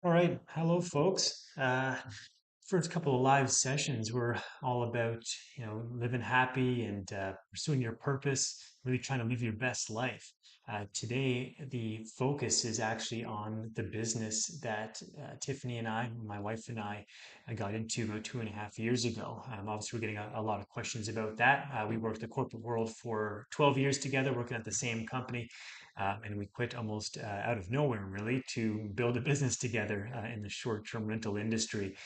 All right, hello, folks. First couple of live sessions were all about, living happy and pursuing your purpose, really trying to live your best life. Today, the focus is actually on the business that Tiffany and I, my wife and I got into about 2.5 years ago. Obviously, we're getting a lot of questions about that. We worked the corporate world for 12 years together, working at the same company. And we quit almost out of nowhere, really, to build a business together in the short-term rental industry.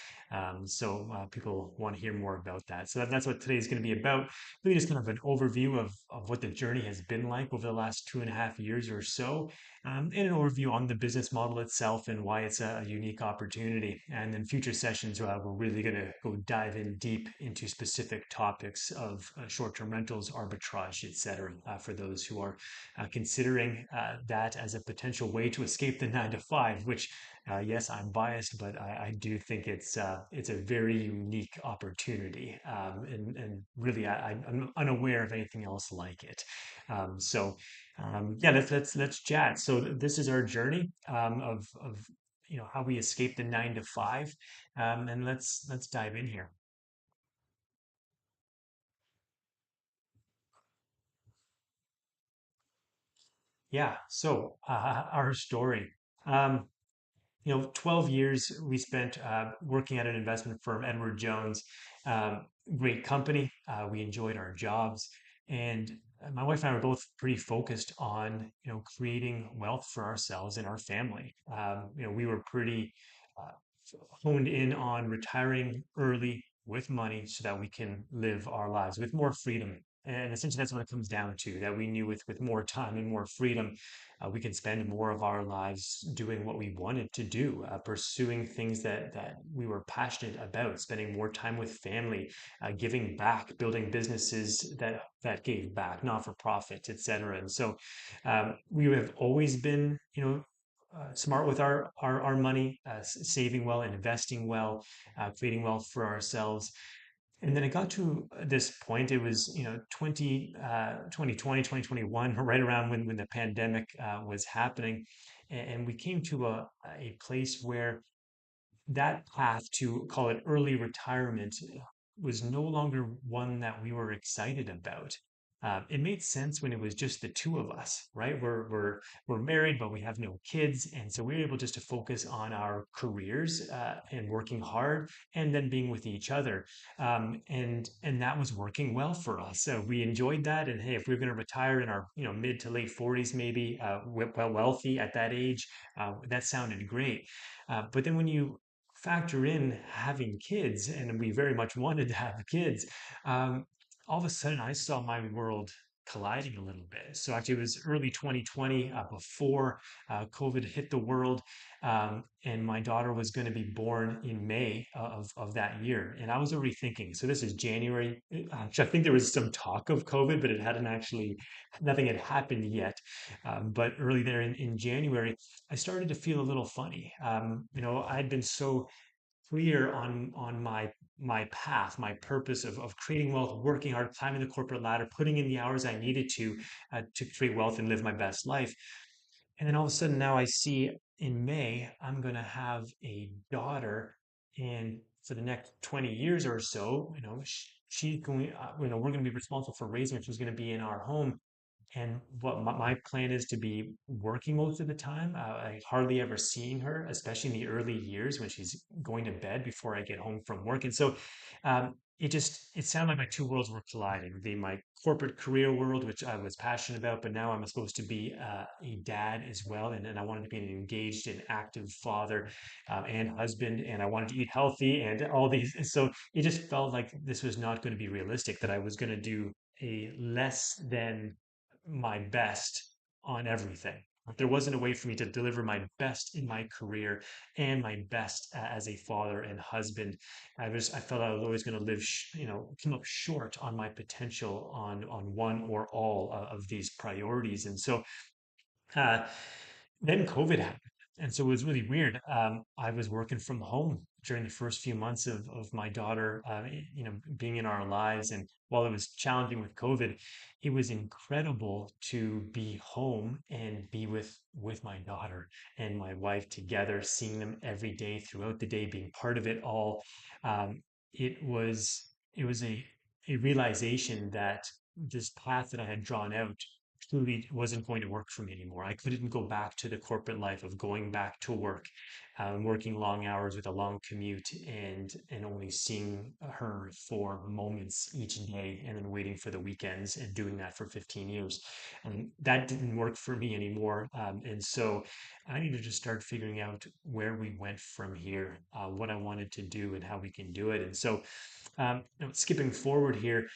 So people want to hear more about that. So that's what today's going to be about. Really, just kind of an overview of what the journey has been like over the last 2.5 years or so, and an overview on the business model itself and why it's a unique opportunity. And then future sessions, we're really going to go dive in deep into specific topics of short-term rentals, arbitrage, etc. For those who are considering that as a potential way to escape the 9 to 5, which yes, I'm biased, but I do think it's a very unique opportunity, and really I'm unaware of anything else like it. Yeah, let's chat. So this is our journey of how we escape the 9 to 5, and let's dive in here. Yeah. So our story. Um, 12 years we spent working at an investment firm, Edward Jones. Great company. We enjoyed our jobs. And my wife and I were both pretty focused on, creating wealth for ourselves and our family. We were pretty uh, honed in on retiring early with money so that we can live our lives with more freedom. And essentially, that's what it comes down to, that we knew with more time and more freedom, we can spend more of our lives doing what we wanted to do, pursuing things that we were passionate about, spending more time with family, giving back, building businesses that gave back, not for profit, etc. And so we have always been, smart with our money, saving well, investing well, creating wealth for ourselves. And then it got to this point, it was, 2020, 2021, right around when the pandemic was happening. And we came to a place where that path to call it early retirement was no longer one that we were excited about. It made sense when it was just the two of us, right? We're married, but we have no kids, and so we were able just to focus on our careers and working hard, and then being with each other, and that was working well for us. So we enjoyed that, and hey, if we are going to retire in our mid to late 40s, maybe well wealthy at that age, that sounded great. But then when you factor in having kids, and we very much wanted to have kids, um, all of a sudden I saw my world colliding a little bit. So actually, it was early 2020, before COVID hit the world, and my daughter was going to be born in May of that year. And I was already thinking, so this is January. Actually, I think there was some talk of COVID, but it hadn't actually, nothing had happened yet. But early there in January, I started to feel a little funny. I'd been so clear on my path, my purpose of creating wealth, working hard, climbing the corporate ladder, putting in the hours I needed to create wealth and live my best life. And then all of a sudden now I see in May I'm going to have a daughter, and for the next 20 years or so, she's going, we're going to be responsible for raising her. She's going to be in our home, and what my plan is to be working most of the time. I hardly ever seeing her, especially in the early years when she's going to bed before I get home from work. And so it sounded like my two worlds were colliding. My corporate career world, which I was passionate about, but now I'm supposed to be a dad as well. And I wanted to be an engaged and active father, and husband, and I wanted to eat healthy and all these. So it just felt like this was not going to be realistic, that I was going to do a less than my best on everything. There wasn't a way for me to deliver my best in my career and my best as a father and husband. I felt I was always going to come up short on my potential on one or all of these priorities. And so uh, then COVID happened. And so it was really weird. I was working from home during the first few months of my daughter, being in our lives. And while it was challenging with COVID, it was incredible to be home and be with my daughter and my wife together, seeing them every day throughout the day, being part of it all. Um, it was a realization that this path that I had drawn out truly wasn't going to work for me anymore. I couldn't go back to the corporate life of going back to work, working long hours with a long commute, and only seeing her for moments each day, and then waiting for the weekends and doing that for 15 years. And that didn't work for me anymore. And so I needed to start figuring out where we went from here, what I wanted to do, and how we can do it. And so, skipping forward here,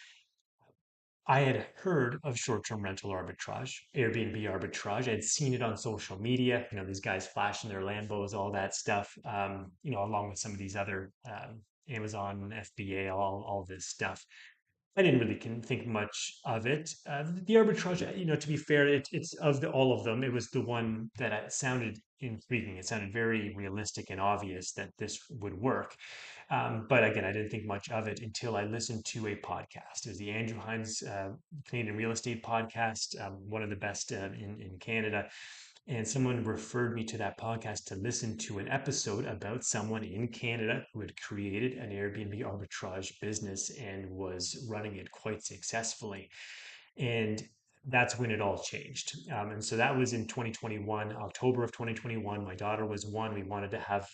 I had heard of short-term rental arbitrage, Airbnb arbitrage. I had seen it on social media, these guys flashing their Lambos, all that stuff, along with some of these other Amazon, FBA, all this stuff. I didn't really think much of it. The arbitrage, to be fair, it's of all of them, it was the one that sounded intriguing. It sounded very realistic and obvious that this would work. But again, I didn't think much of it until I listened to a podcast. It was the Andrew Hines Canadian Real Estate Podcast, one of the best in Canada. And someone referred me to that podcast to listen to an episode about someone in Canada who had created an Airbnb arbitrage business and was running it quite successfully. And that's when it all changed. And so that was in 2021, October of 2021. My daughter was one. We wanted to have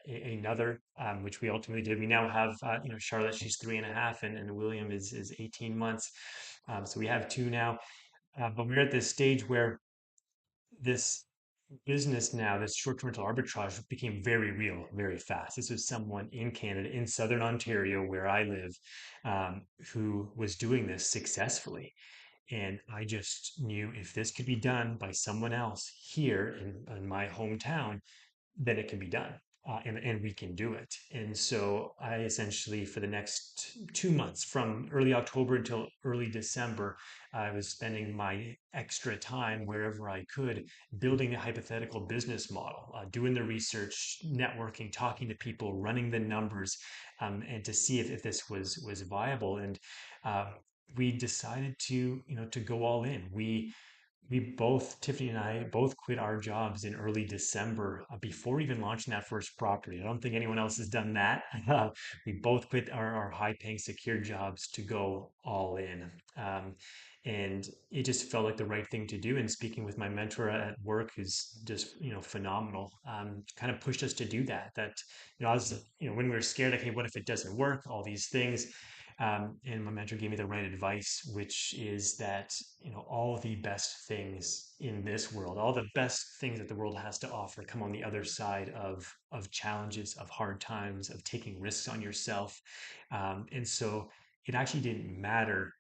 another, which we ultimately did. We now have, Charlotte, she's 3.5, and William is 18 months. So we have two now. But we're at this stage where this business now, this short-term rental arbitrage became very real very fast. This was someone in Canada, in Southern Ontario, where I live, who was doing this successfully. And I just knew if this could be done by someone else here in my hometown, then it can be done. And we can do it. And so I essentially, for the next 2 months, from early October until early December, I was spending my extra time wherever I could, building a hypothetical business model, doing the research, networking, talking to people, running the numbers, and to see if this was viable. And uh, we decided to go all in. We both, Tiffany and I, both quit our jobs in early December, before even launching that first property. I don't think anyone else has done that. We both quit our high-paying secure jobs to go all in. And it just felt like the right thing to do. And speaking with my mentor at work, who's just, phenomenal, kind of pushed us to do that. I was, when we were scared, okay, what if it doesn't work? All these things. And my mentor gave me the right advice, which is that, all the best things in this world, all the best things that the world has to offer, come on the other side of challenges, of hard times, of taking risks on yourself. And so it actually didn't matter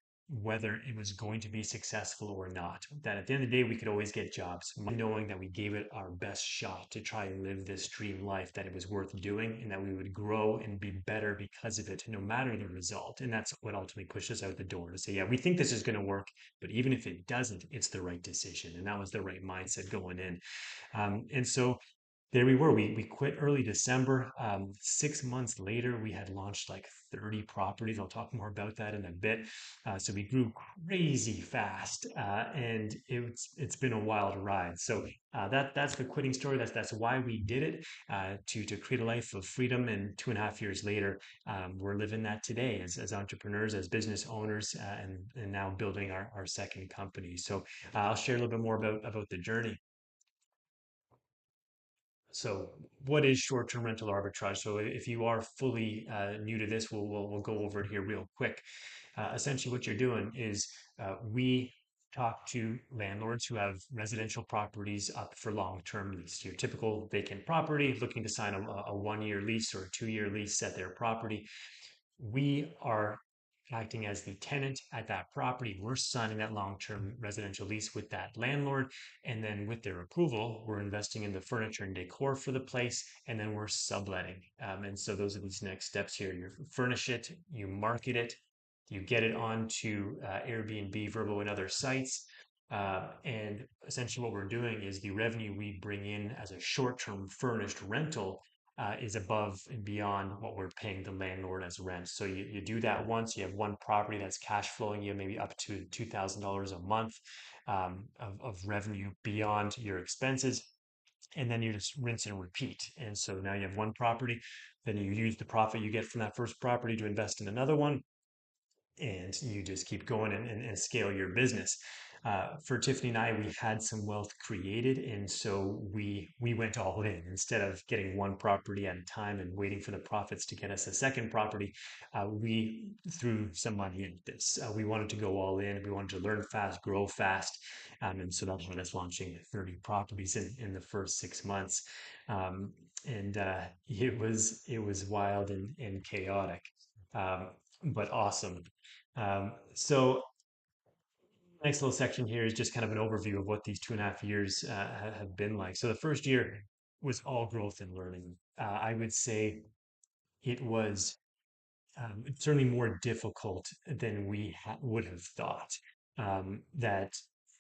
whether it was going to be successful or not. That at the end of the day, we could always get jobs, knowing that we gave it our best shot to try and live this dream life, that it was worth doing, and that we would grow and be better because of it, no matter the result. And that's what ultimately pushed us out the door to say, yeah, we think this is going to work, but even if it doesn't, it's the right decision. And that was the right mindset going in. And so there we were. We quit early December. 6 months later, we had launched like 30 properties. I'll talk more about that in a bit. So we grew crazy fast, and it's been a wild ride. So that's the quitting story. That's why we did it, to create a life of freedom. And 2.5 years later, we're living that today as entrepreneurs, as business owners, and now building our second company. So I'll share a little bit more about the journey. So, what is short-term rental arbitrage? So, if you are fully new to this, we'll go over it here real quick. Essentially, what you're doing is, we talk to landlords who have residential properties up for long-term lease. Your typical vacant property looking to sign a 1-year lease or a 2-year lease at their property. We are acting as the tenant at that property. We're signing that long-term residential lease with that landlord. And then with their approval, we're investing in the furniture and decor for the place. And then we're subletting. And so those are these next steps here. You furnish it, you market it, you get it onto Airbnb, Verbo, and other sites. And essentially, what we're doing is the revenue we bring in as a short-term furnished rental is above and beyond what we're paying the landlord as rent. So you do that once, you have one property that's cash flowing you maybe up to $2,000 a month of revenue beyond your expenses. And then you just rinse and repeat. And so now you have one property, then you use the profit you get from that first property to invest in another one, and you just keep going and scale your business. For Tiffany and I, we had some wealth created, and so we went all in instead of getting one property at a time and waiting for the profits to get us a second property. We threw some money into this. We wanted to go all in. We wanted to learn fast, grow fast, and so that led us launching 30 properties in the first 6 months. And it was wild and chaotic, um, but awesome. So next little section here is just kind of an overview of what these 2.5 years have been like. So the first year was all growth and learning. I would say it was certainly more difficult than we would have thought. That,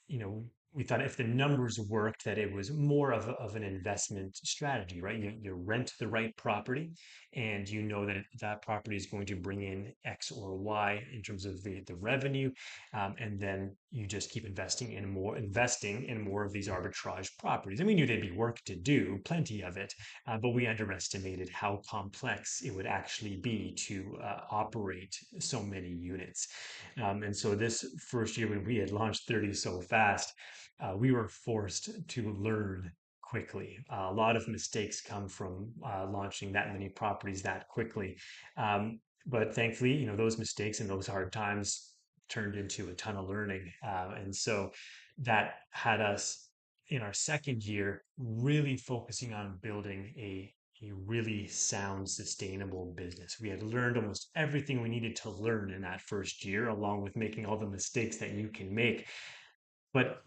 you know, we thought if the numbers worked, that it was more of an investment strategy, right? You rent the right property, and you know that that property is going to bring in X or Y in terms of the revenue, and then you just keep investing in more of these arbitrage properties. And we knew there'd be work to do, plenty of it, but we underestimated how complex it would actually be to operate so many units. And so this first year when we had launched 30 so fast, we were forced to learn quickly. A lot of mistakes come from launching that many properties that quickly. But thankfully, those mistakes and those hard times turned into a ton of learning. And so that had us in our second year really focusing on building a really sound, sustainable business. We had learned almost everything we needed to learn in that first year, along with making all the mistakes that you can make. But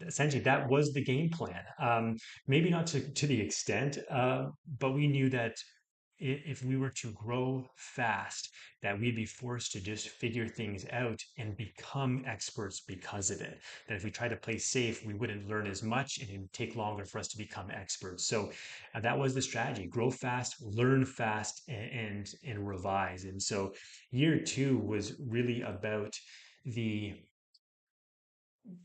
essentially, that was the game plan. Maybe not to the extent, but we knew that if we were to grow fast, that we'd be forced to just figure things out and become experts because of it. That if we tried to play safe, we wouldn't learn as much and it'd take longer for us to become experts. So that was the strategy: grow fast, learn fast, and revise. And so year two was really about the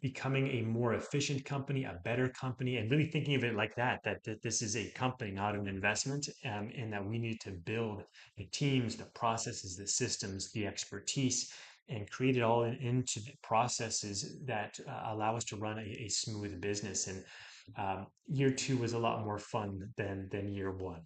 becoming a more efficient company, a better company, and really thinking of it like that this is a company, not an investment, and that we need to build the teams, the processes, the systems, the expertise, and create it all into the processes that allow us to run a smooth business. And year two was a lot more fun than year one.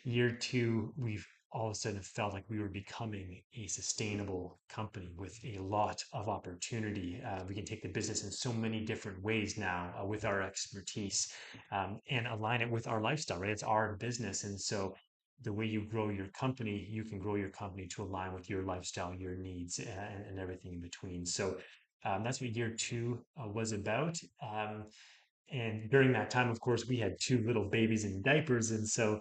Year two, we've all of a sudden felt like we were becoming a sustainable company with a lot of opportunity. We can take the business in so many different ways now with our expertise, and align it with our lifestyle, right? It's our business. And so the way you grow your company, you can grow your company to align with your lifestyle, your needs, and everything in between. So that's what year two was about. And during that time, of course, we had two little babies in diapers, and so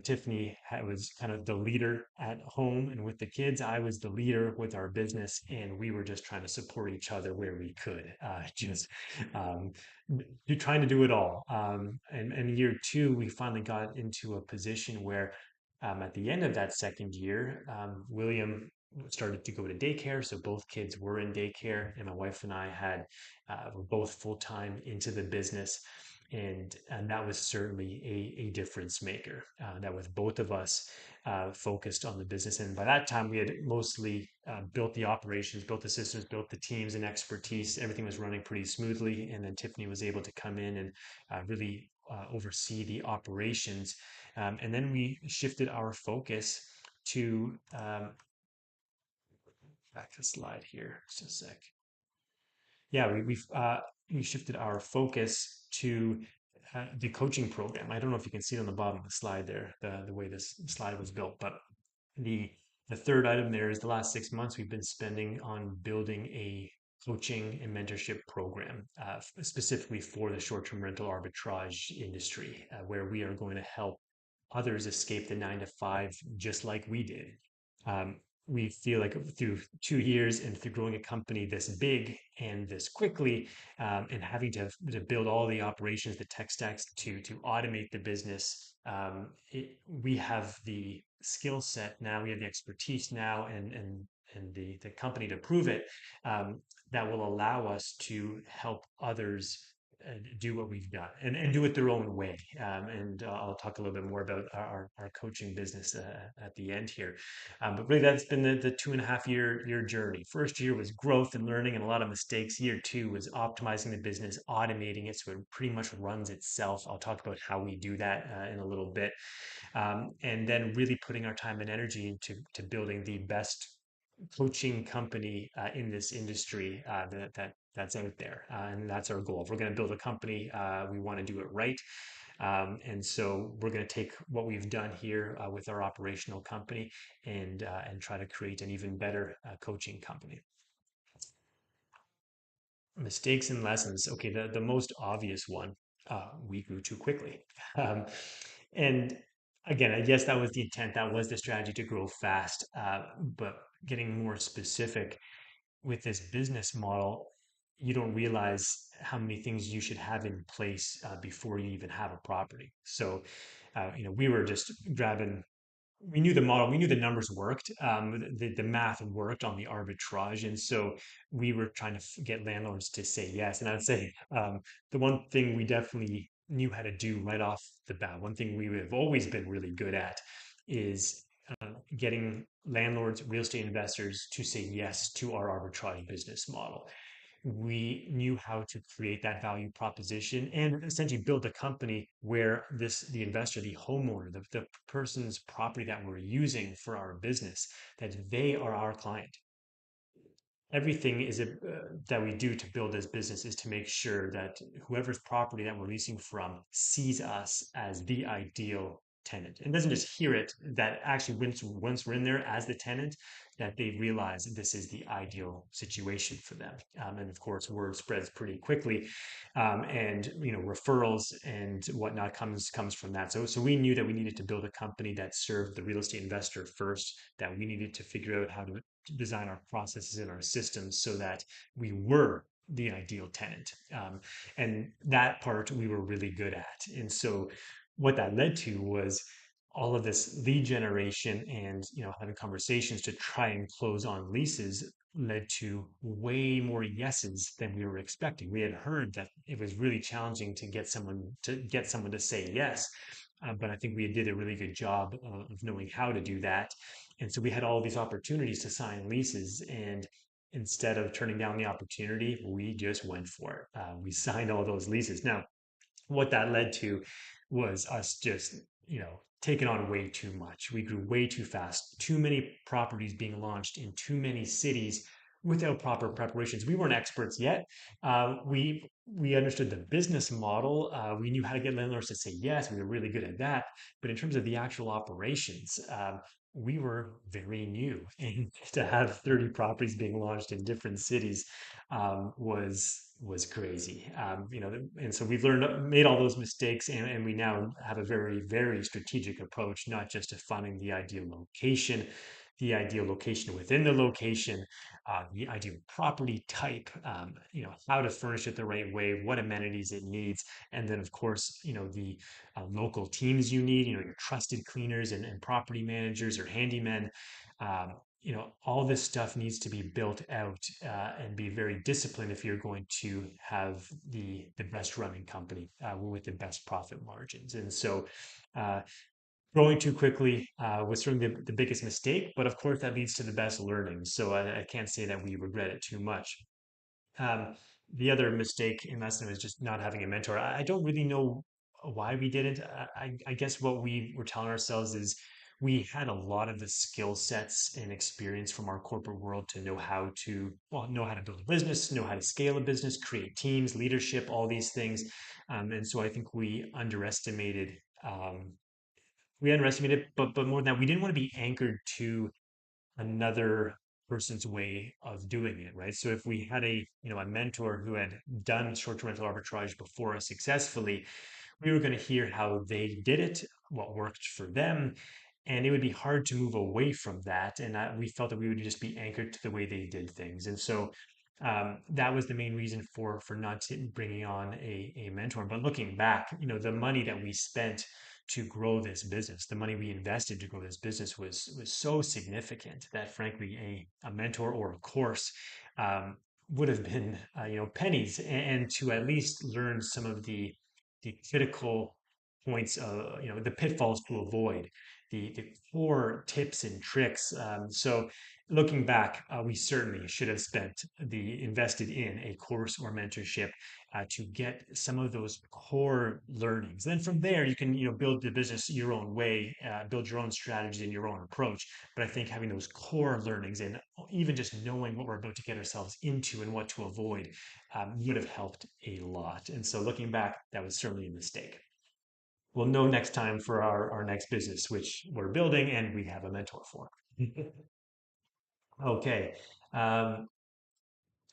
Tiffany was kind of the leader at home and with the kids. I was the leader with our business, and we were just trying to support each other where we could. Just um, trying to do it all. And year two, we finally got into a position where, at the end of that second year, William started to go to daycare, so both kids were in daycare, and my wife and I had were both full time into the business, and that was certainly a difference maker. That with both of us focused on the business, and by that time we had mostly built the operations, built the systems, built the teams and expertise. Everything was running pretty smoothly, and then Tiffany was able to come in and really oversee the operations, and then we shifted our focus to back to the slide here just a sec. Yeah, we shifted our focus to the coaching program. I don't know if you can see it on the bottom of the slide there, the way this slide was built, but the the third item there is the last 6 months we've been spending on building a coaching and mentorship program, specifically for the short-term rental arbitrage industry, where we are going to help others escape the 9 to 5 just like we did. we feel like through 2 years and through growing a company this big and this quickly, and having to build all the operations, the tech stacks to automate the business, we have the skill set now, we have the expertise now, and the company to prove it, that will allow us to help others do what we've done and do it their own way. And I'll talk a little bit more about our coaching business at the end here. But really, that's been the 2.5 year journey. First year was growth and learning and a lot of mistakes. Year two was optimizing the business, automating it so it pretty much runs itself. I'll talk about how we do that in a little bit. And then really putting our time and energy into to building the best coaching company in this industry that's out there, and that's our goal. If we're going to build a company, we want to do it right, and so we're going to take what we've done here with our operational company and try to create an even better coaching company. Mistakes and lessons. Okay, the most obvious one, we grew too quickly. Um, and again, I guess that was the intent, that was the strategy to grow fast. But getting more specific with this business model, you don't realize how many things you should have in place before you even have a property. So, we were just grabbing, we knew the model, we knew the numbers worked, the math worked on the arbitrage. And so we were trying to get landlords to say yes. And I'd say the one thing we definitely knew how to do right off the bat, one thing we have always been really good at is getting landlords, real estate investors to say yes to our arbitrage business model. We knew how to create that value proposition and essentially build a company where the investor, the homeowner, the person's property that we're using for our business, that they are our client. Everything that we do to build this business is to make sure that whoever's property that we're leasing from sees us as the ideal tenant and doesn't just hear it, that actually once we're in there as the tenant, that they realize this is the ideal situation for them. And of course, word spreads pretty quickly, and referrals and whatnot comes from that. So we knew that we needed to build a company that served the real estate investor first, that we needed to figure out how to design our processes and our systems so that we were the ideal tenant. And that part we were really good at. And so what that led to was all of this lead generation and having conversations to try and close on leases led to way more yeses than we were expecting. We had heard that it was really challenging to get someone to say yes, but I think we did a really good job of knowing how to do that. And so we had all these opportunities to sign leases, and instead of turning down the opportunity, we just went for it. We signed all those leases. Now, what that led to was us just, taking on way too much. We grew way too fast, too many properties being launched in too many cities without proper preparations. We weren't experts yet. We understood the business model. We knew how to get landlords to say yes. We were really good at that. But in terms of the actual operations, we were very new, and to have 30 properties being launched in different cities was crazy. And so we've made all those mistakes, and we now have a very, very strategic approach, not just to finding the ideal location within the location, the ideal property type, how to furnish it the right way, what amenities it needs, and then of course, the local teams you need, your trusted cleaners and property managers or handymen. All this stuff needs to be built out and be very disciplined if you're going to have the best running company with the best profit margins. And so, growing too quickly was certainly the biggest mistake, but of course that leads to the best learning. So I can't say that we regret it too much. Um, the other mistake in lesson was just not having a mentor. I don't really know why we didn't. I guess what we were telling ourselves is we had a lot of the skill sets and experience from our corporate world to know how to build a business, know how to scale a business, create teams, leadership, all these things. And so I think um, we underestimated, but more than that, we didn't want to be anchored to another person's way of doing it, right? So if we had a mentor who had done short-term rental arbitrage before us successfully, we were going to hear how they did it, what worked for them, and it would be hard to move away from that. And we felt that we would just be anchored to the way they did things. And so that was the main reason for not bringing on a mentor. But looking back, the money that we spent to grow this business, the money we invested to grow this business was so significant that frankly a mentor or a course would have been pennies, and to at least learn some of the critical points, the pitfalls to avoid, the core tips and tricks. So looking back, we certainly should have invested in a course or mentorship to get some of those core learnings. Then from there, you can build the business your own way, build your own strategy and your own approach. But I think having those core learnings and even just knowing what we're about to get ourselves into and what to avoid would have helped a lot. And so looking back, that was certainly a mistake. We'll know next time for our next business, which we're building and we have a mentor for. Okay. Um,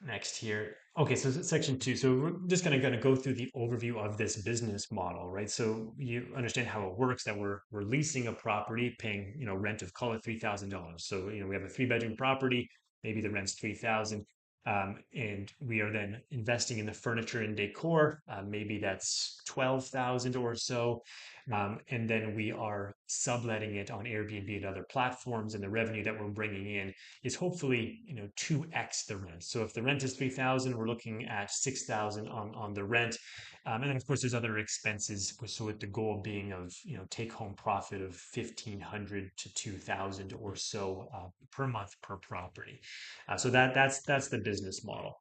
Next here. Okay, so section two. So we're just gonna go through the overview of this business model, right? So you understand how it works, that we're leasing a property, paying, rent of, call it $3,000. So, we have a three-bedroom property, maybe the rent's 3,000. And we are then investing in the furniture and decor. Maybe that's 12,000 or so. And then we are subletting it on Airbnb and other platforms, and the revenue that we're bringing in is hopefully 2x the rent. So if the rent is 3,000, we're looking at 6,000 on the rent, and then of course there's other expenses. So with the goal being of take home profit of 1,500 to 2,000 or so per month per property. So that's the business model.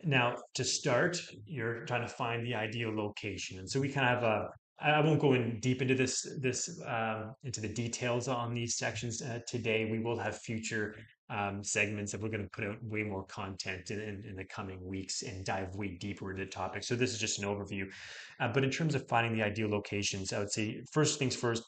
Now, to start, you're trying to find the ideal location, and so we kind of have a. I won't go in deep into into the details on these sections today. We will have future segments that we're going to put out way more content in the coming weeks and dive way deeper into the topic. So this is just an overview. But in terms of finding the ideal locations, I would say first things first,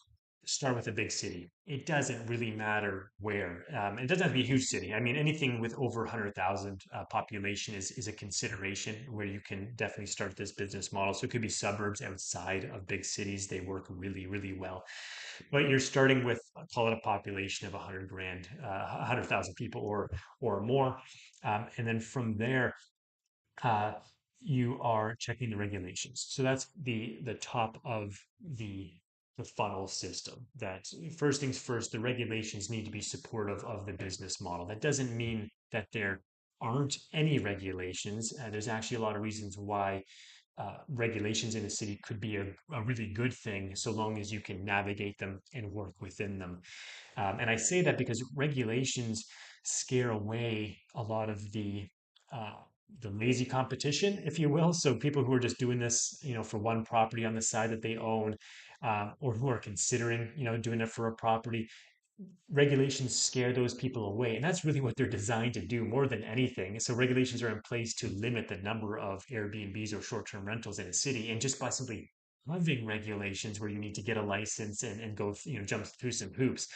start with a big city. It doesn't really matter where. It doesn't have to be a huge city. I mean, anything with over 100,000 population is a consideration where you can definitely start this business model. So it could be suburbs outside of big cities. They work really, really well. But you're starting with, call it a population of 100 grand, 100,000 people or more. And then from there, uh, you are checking the regulations. So that's the top of the the funnel system. That first things first, the regulations need to be supportive of the business model. That doesn't mean that there aren't any regulations. There's actually a lot of reasons why regulations in a city could be a really good thing so long as you can navigate them and work within them. And I say that because regulations scare away a lot of the lazy competition, if you will. So people who are just doing this, for one property on the side that they own, or who are considering, doing it for a property, regulations scare those people away. And that's really what they're designed to do more than anything. So regulations are in place to limit the number of Airbnbs or short-term rentals in a city. And just by simply having regulations where you need to get a license and go, jump through some hoops,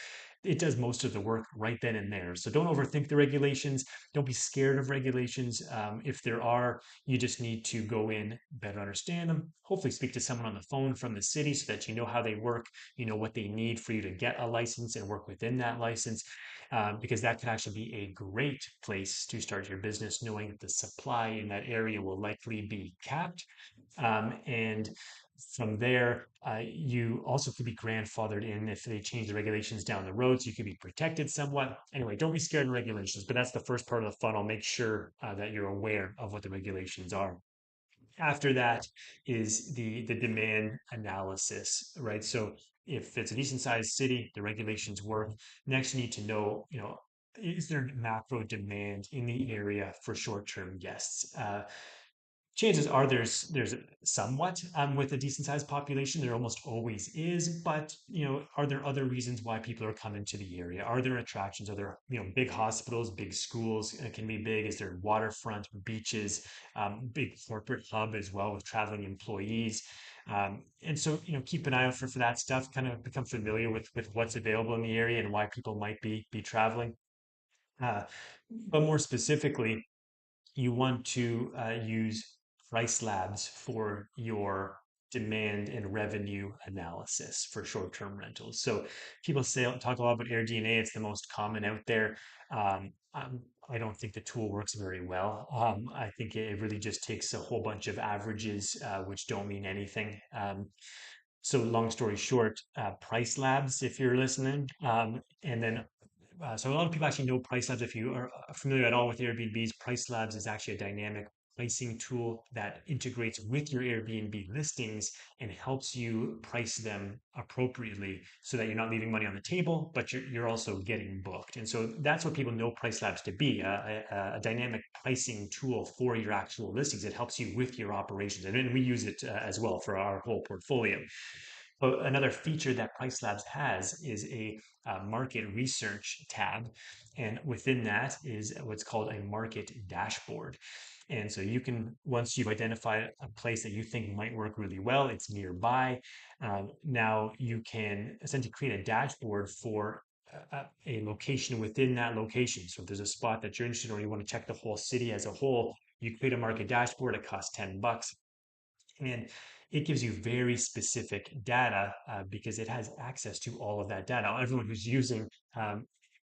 it does most of the work right then and there. So don't overthink the regulations. Don't be scared of regulations. If there are, you just need to go in, better understand them, hopefully speak to someone on the phone from the city so that you know how they work, what they need for you to get a license and work within that license, because that could actually be a great place to start your business, knowing that the supply in that area will likely be capped. And from there, you also could be grandfathered in if they change the regulations down the road, so you could be protected somewhat. Anyway, don't be scared of regulations, but that's the first part of the funnel. Make sure that you're aware of what the regulations are. After that is the demand analysis, right? So if it's a decent sized city, the regulations work. Next, you need to know, is there macro demand in the area for short-term guests? Chances are there's somewhat with a decent sized population. There almost always is, but are there other reasons why people are coming to the area? Are there attractions? Are there big hospitals, big schools can be big? Is there waterfront, beaches, big corporate hub as well with traveling employees? And so keep an eye out for that stuff. Kind of become familiar with what's available in the area and why people might be traveling. Uh, but more specifically, you want to use price labs for your demand and revenue analysis for short-term rentals. So people say talk a lot about AirDNA. It's the most common out there. I don't think the tool works very well. I think it really just takes a whole bunch of averages, which don't mean anything. So long story short, Price Labs, if you're listening, and then so a lot of people actually know Price Labs. If you are familiar at all with Airbnb's, Price Labs is actually a dynamic pricing tool that integrates with your Airbnb listings and helps you price them appropriately so that you're not leaving money on the table, but you're also getting booked. And so that's what people know Price Labs to be, a dynamic pricing tool for your actual listings. It helps you with your operations. And then we use it as well for our whole portfolio. But another feature that Price Labs has is a market research tab. And within that is what's called a market dashboard. And so you can, once you've identified a place that you think might work really well, it's nearby. Now you can essentially create a dashboard for a location within that location. So if there's a spot that you're interested in or you want to check the whole city as a whole, you create a market dashboard. It costs $10. And it gives you very specific data because it has access to all of that data. Everyone who's using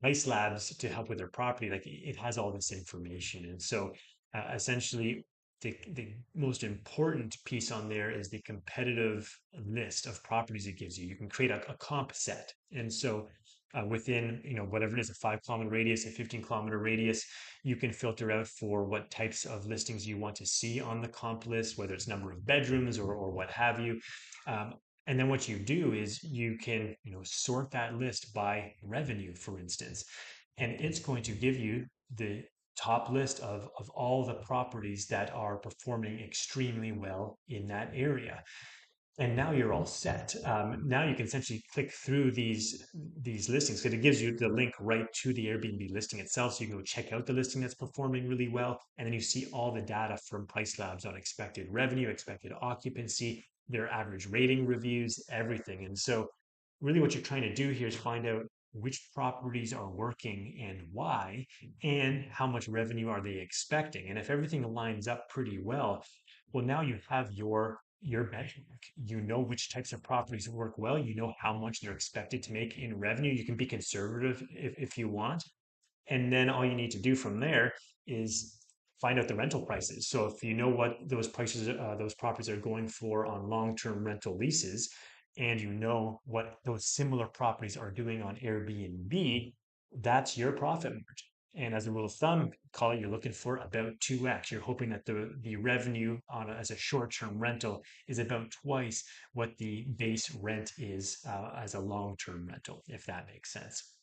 Ice Labs to help with their property, like it has all this information. And so essentially, the most important piece on there is the competitive list of properties it gives you. You can create a comp set. And so within, whatever it is, a 5 kilometer radius, a 15-kilometer radius, you can filter out for what types of listings you want to see on the comp list, whether it's number of bedrooms or what have you. Um, and then what you do is you can, sort that list by revenue, for instance, and it's going to give you the top list of all the properties that are performing extremely well in that area. And now you're all set. Now you can essentially click through these listings because it gives you the link right to the Airbnb listing itself. So you can go check out the listing that's performing really well, and then you see all the data from Price Labs on expected revenue, expected occupancy, their average rating reviews, everything. And so, really, what you're trying to do here is find out which properties are working and why, and how much revenue are they expecting. And if everything lines up pretty well, now you have your benchmark. You know which types of properties work well. You know how much they're expected to make in revenue. You can be conservative if you want. And then all you need to do from there is find out the rental prices. So if you know what those prices, those properties are going for on long-term rental leases, and you know what those similar properties are doing on Airbnb, that's your profit margin. And as a rule of thumb, call it you're looking for about 2x. You're hoping that the revenue as a short-term rental is about twice what the base rent is as a long-term rental, if that makes sense.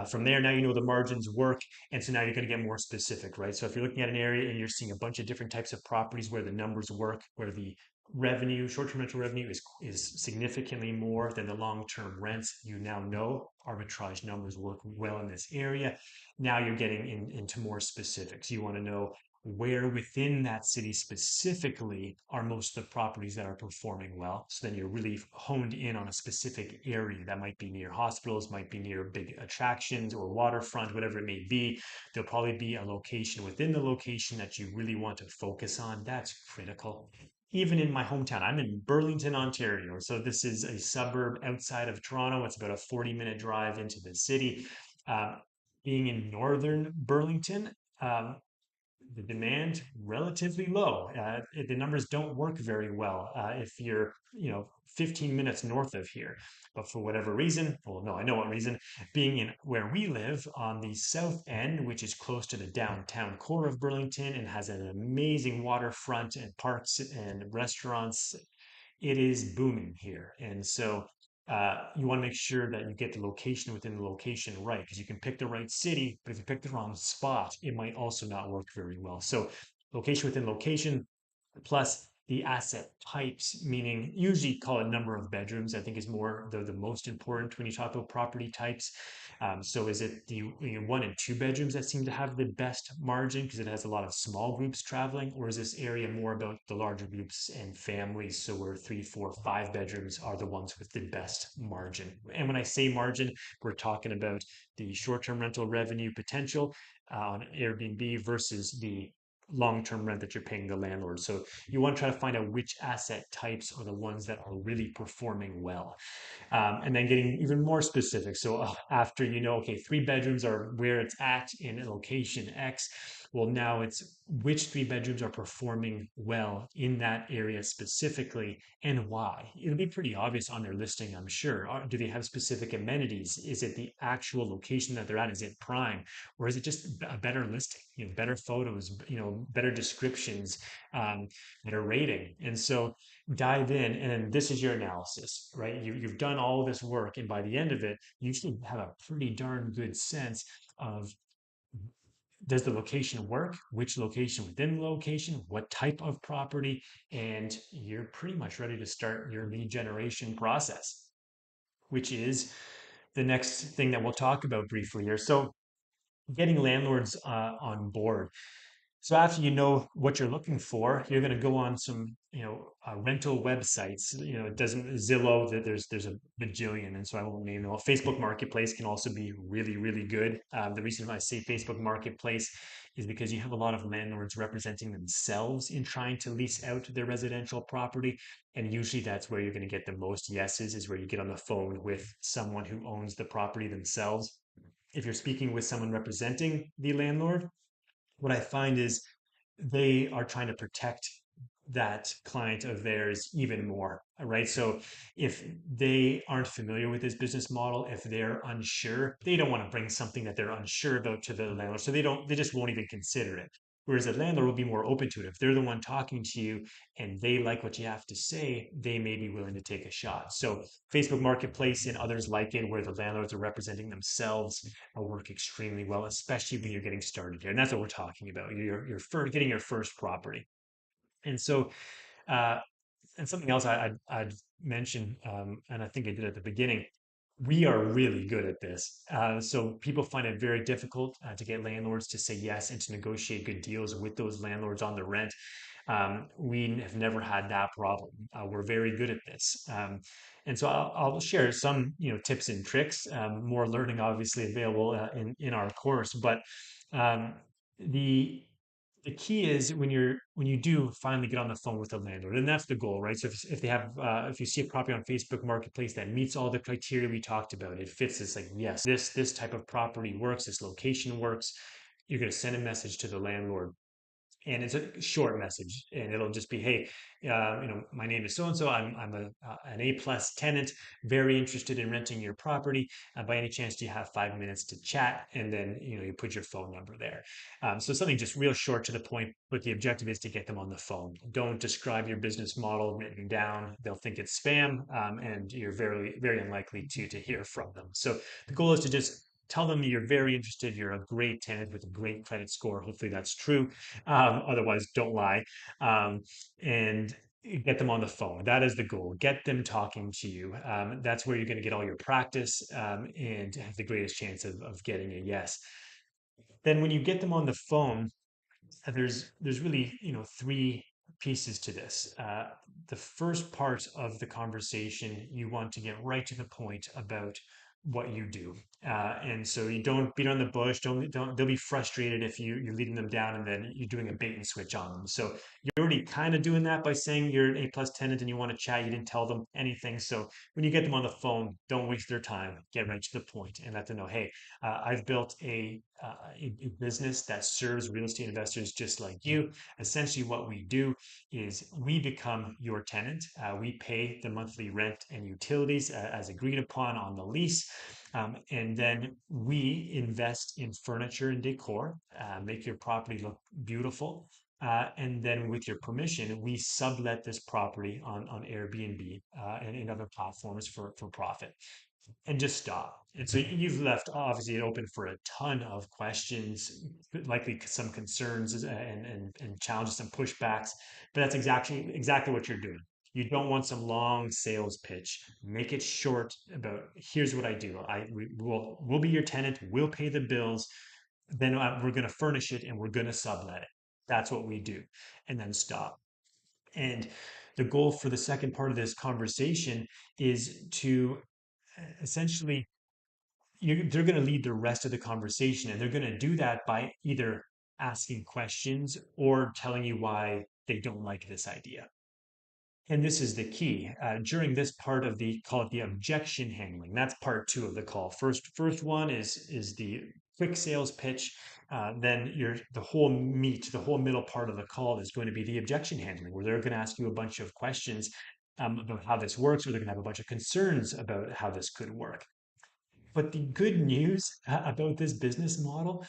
From there, now you know the margins work, and so now you're going to get more specific, right? So if you're looking at an area and you're seeing a bunch of different types of properties where the numbers work, where the revenue, short-term rental revenue is significantly more than the long-term rents, you now know arbitrage numbers work well in this area. Now you're getting into more specifics. You want to know where within that city specifically are most of the properties that are performing well. So then you're really honed in on a specific area that might be near hospitals, might be near big attractions or waterfront, whatever it may be. There'll probably be a location within the location that you really want to focus on. That's critical. Even in my hometown, I'm in Burlington, Ontario. So this is a suburb outside of Toronto. It's about a 40-minute drive into the city. Uh, Being in northern Burlington, the demand relatively low. The numbers don't work very well if you're, 15 minutes north of here. But for whatever reason, well, no, I know what reason, being in where we live on the south end, which is close to the downtown core of Burlington and has an amazing waterfront and parks and restaurants, it is booming here. And so you want to make sure that you get the location within the location right because you can pick the right city, but if you pick the wrong spot, it might also not work very well. So, location within location, plus the asset types, meaning usually call it number of bedrooms, I think is more the most important when you talk about property types. So is it the 1 and 2 bedrooms that seem to have the best margin because it has a lot of small groups traveling, or is this area more about the larger groups and families? So where 3, 4, 5 bedrooms are the ones with the best margin. And when I say margin, we're talking about the short-term rental revenue potential on Airbnb versus the long-term rent that you're paying the landlord. So you want to try to find out which asset types are the ones that are really performing well, and then getting even more specific. So after you know, okay, three bedrooms are where it's at in location X. Well, now it's which three bedrooms are performing well in that area specifically and why. It'll be pretty obvious on their listing, I'm sure. Do they have specific amenities? Is it the actual location that they're at? Is it prime? Or is it just a better listing? You know, better photos, you know, better descriptions, better rating. And so dive in, and then this is your analysis, right? You've done all this work, and by the end of it, you should have a pretty darn good sense of, does the location work, which location within the location, what type of property, and you're pretty much ready to start your lead generation process, which is the next thing that we'll talk about briefly here. So getting landlords on board. So after you know what you're looking for, you're going to go on some, rental websites. You know, it doesn't Zillow. There's a bajillion, and so I won't name them all. Facebook Marketplace can also be really, really good. The reason I say Facebook Marketplace is because you have a lot of landlords representing themselves in trying to lease out their residential property, and usually that's where you're going to get the most yeses. Is where you get on the phone with someone who owns the property themselves. If you're speaking with someone representing the landlord, what I find is they are trying to protect that client of theirs even more, right? So if they aren't familiar with this business model, if they're unsure, they don't want to bring something that they're unsure about to the landlord. So they just won't even consider it. Whereas a landlord will be more open to it. If they're the one talking to you and they like what you have to say, they may be willing to take a shot. So Facebook Marketplace and others like it, where the landlords are representing themselves, work extremely well, especially when you're getting started here. And that's what we're talking about. Getting your first property. And so, uh, and something else I'd mention, and I think I did at the beginning, we are really good at this. So people find it very difficult to get landlords to say yes and to negotiate good deals with those landlords on the rent. We have never had that problem. We're very good at this. And so I'll share some, tips and tricks. More learning obviously available in our course, but um, the the key is when you do finally get on the phone with the landlord, and that's the goal, right? So if they have if you see a property on Facebook Marketplace that meets all the criteria we talked about, it fits this, like, yes, this type of property works, this location works, you're going to send a message to the landlord, and it's a short message, and it'll just be, hey, my name is so and so. I'm an A plus tenant, very interested in renting your property. By any chance, do you have 5 minutes to chat? And then you put your phone number there. So something just real short to the point, but the objective is to get them on the phone. Don't describe your business model written down; they'll think it's spam, and you're very very unlikely to hear from them. So the goal is to just tell them you're very interested, you're a great tenant with a great credit score. Hopefully that's true. Otherwise, don't lie. And get them on the phone. That is the goal. Get them talking to you. That's where you're going to get all your practice, and have the greatest chance of getting a yes. Then, when you get them on the phone, there's really three pieces to this. The first part of the conversation, you want to get right to the point about what you do, and so you don't beat on the bush. Don't They'll be frustrated if you're leading them down and then you're doing a bait and switch on them. So you're already kind of doing that by saying you're an A plus tenant and you want to chat. You didn't tell them anything. So when you get them on the phone, don't waste their time. Get right to the point and let them know, hey, I've built a business that serves real estate investors just like you. Essentially, what we do is we become your tenant. We pay the monthly rent and utilities as agreed upon on the lease. And then we invest in furniture and decor, make your property look beautiful. And then, with your permission, we sublet this property on Airbnb and in other platforms for profit, and just stop. And so you've left obviously it open for a ton of questions, likely some concerns and challenges, some pushbacks. But that's exactly what you're doing. You don't want some long sales pitch. Make it short about, here's what I do. We'll be your tenant. We'll pay the bills. Then we're going to furnish it and we're going to sublet it. That's what we do. And then stop. And the goal for the second part of this conversation is to essentially, they're going to lead the rest of the conversation, and they're going to do that by either asking questions or telling you why they don't like this idea. And this is the key. During this part of the call it the objection handling. That's part two of the call. First one is the quick sales pitch. Then the whole meat, the whole middle part of the call is going to be the objection handling, where they're going to ask you a bunch of questions about how this works, or they're going to have a bunch of concerns about how this could work. But the good news about this business model